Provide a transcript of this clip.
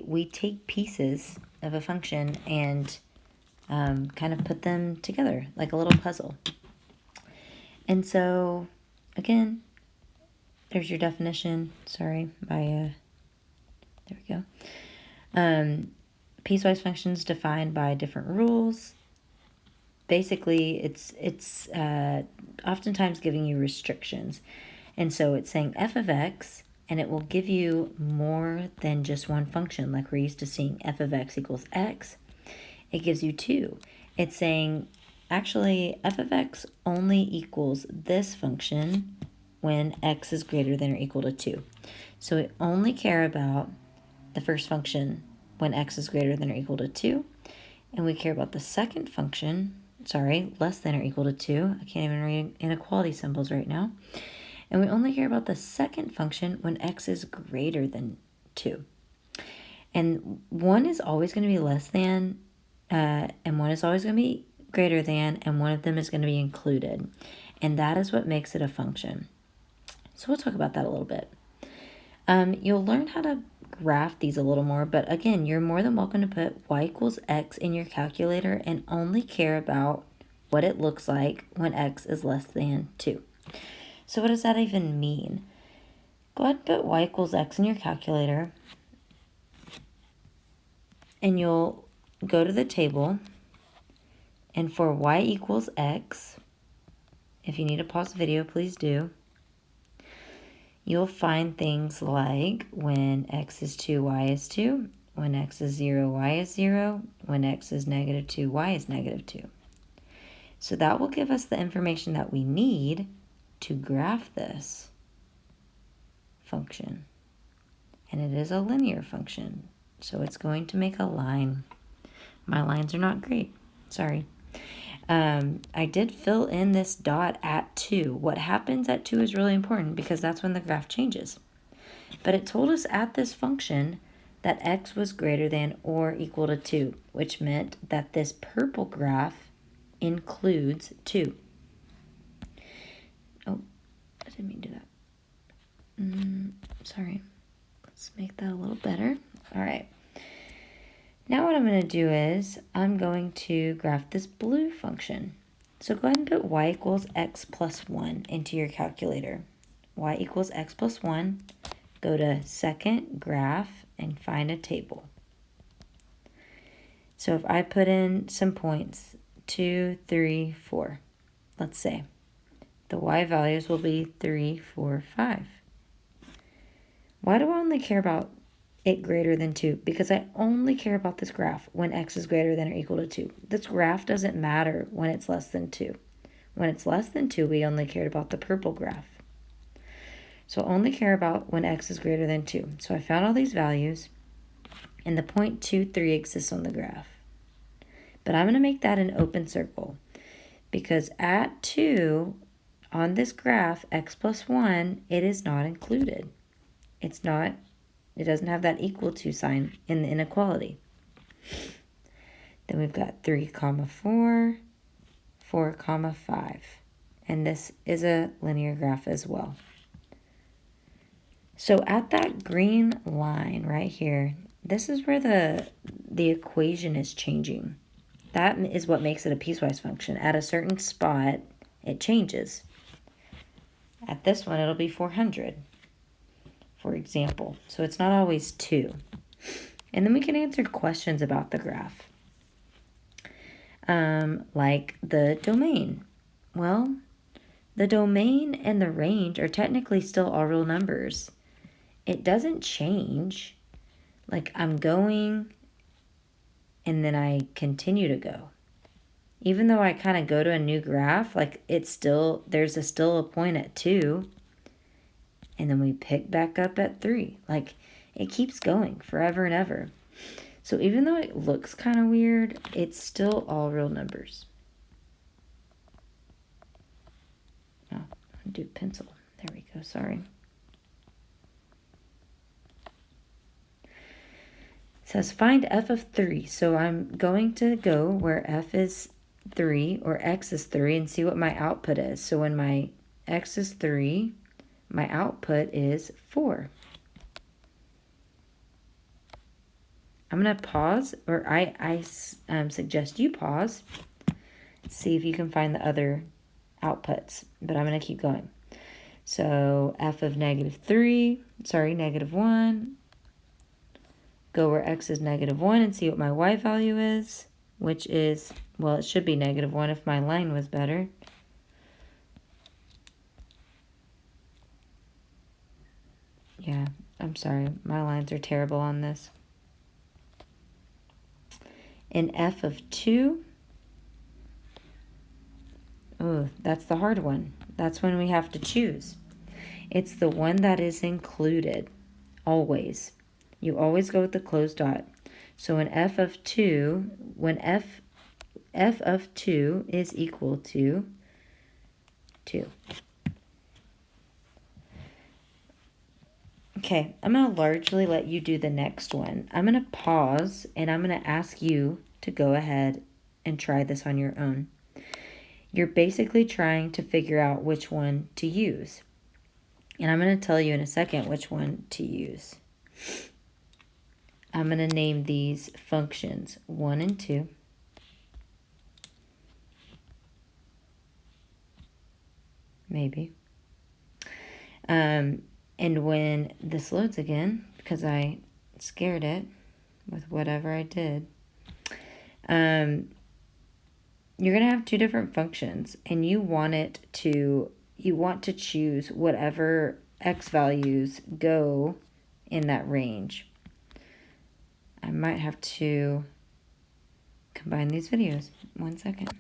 we take pieces of a function and kind of put them together like a little puzzle. And so, again, there's your definition. Sorry, there we go. Piecewise functions defined by different rules. Basically, it's oftentimes giving you restrictions. And so it's saying f of x, and it will give you more than just one function. Like we're used to seeing f of x equals x. It gives you two. It's saying, actually, f of x only equals this function when x is greater than or equal to 2. So we only care about the first function when x is greater than or equal to 2. And we care about the second function, less than or equal to 2. I can't even read inequality symbols right now. And we only care about the second function when x is greater than 2. And one is always going to be less than, and one is always going to be greater than, and one of them is going to be included. And that is what makes it a function. So we'll talk about that a little bit. You'll learn how to graph these a little more, but again, you're more than welcome to put y equals x in your calculator and only care about what it looks like when x is less than 2. So what does that even mean? Go ahead and put y equals x in your calculator, and you'll go to the table, and for y equals x, if you need to pause the video, please do. You'll find things like when x is 2, y is 2. When x is 0, y is 0. When x is negative 2, y is negative 2. So that will give us the information that we need to graph this function. And it is a linear function, so it's going to make a line. My lines are not great, sorry. I did fill in this dot at 2. What happens at 2 is really important because that's when the graph changes. But it told us at this function that x was greater than or equal to 2, which meant that this purple graph includes 2. Oh, I didn't mean to do that. Sorry. Let's make that a little better. All right. Now what I'm going to do is I'm going to graph this blue function. So go ahead and put y equals x plus 1 into your calculator. Y equals x plus 1. Go to second graph and find a table. So if I put in some points, 2, 3, 4, let's say, the y values will be 3, 4, 5. Why do I only care about it greater than 2? Because I only care about this graph when x is greater than or equal to 2. This graph doesn't matter when it's less than 2. When it's less than 2, we only cared about the purple graph. So I only care about when x is greater than 2. So I found all these values, and the point 2, 3 exists on the graph. But I'm going to make that an open circle, because at 2, on this graph, x plus 1, it is not included. It doesn't have that equal to sign in the inequality. Then we've got 3, 4, 4, 5. And this is a linear graph as well. So at that green line right here, this is where the equation is changing. That is what makes it a piecewise function. At a certain spot, it changes. At this one, it'll be 400. For example. So it's not always 2. And then we can answer questions about the graph. Like the domain. Well, the domain and the range are technically still all real numbers. It doesn't change. Like I'm going and then I continue to go. Even though I kind of go to a new graph, like there's still a point at 2. And then we pick back up at 3. Like, it keeps going forever and ever. So even though it looks kind of weird, it's still all real numbers. Oh, I'll do pencil. There we go, sorry. It says find f of 3. So I'm going to go where f is 3 or x is 3 and see what my output is. So when my x is 3... my output is 4. I'm going to pause, or I suggest you pause. See if you can find the other outputs, but I'm going to keep going. So f of negative 1. Go where x is negative 1 and see what my y value is, which is, well, it should be negative 1 if my line was better. Yeah, I'm sorry. My lines are terrible on this. In f of 2, oh, that's the hard one. That's when we have to choose. It's the one that is included, always. You always go with the closed dot. So in f of 2, when f of 2 is equal to 2. Okay, I'm going to largely let you do the next one. I'm going to pause, and I'm going to ask you to go ahead and try this on your own. You're basically trying to figure out which one to use. And I'm going to tell you in a second which one to use. I'm going to name these functions 1 and 2. Maybe. And when this loads again, because I scared it with whatever I did, you're going to have two different functions, and you want to choose whatever x values go in that range. I might have to combine these videos. 1 second.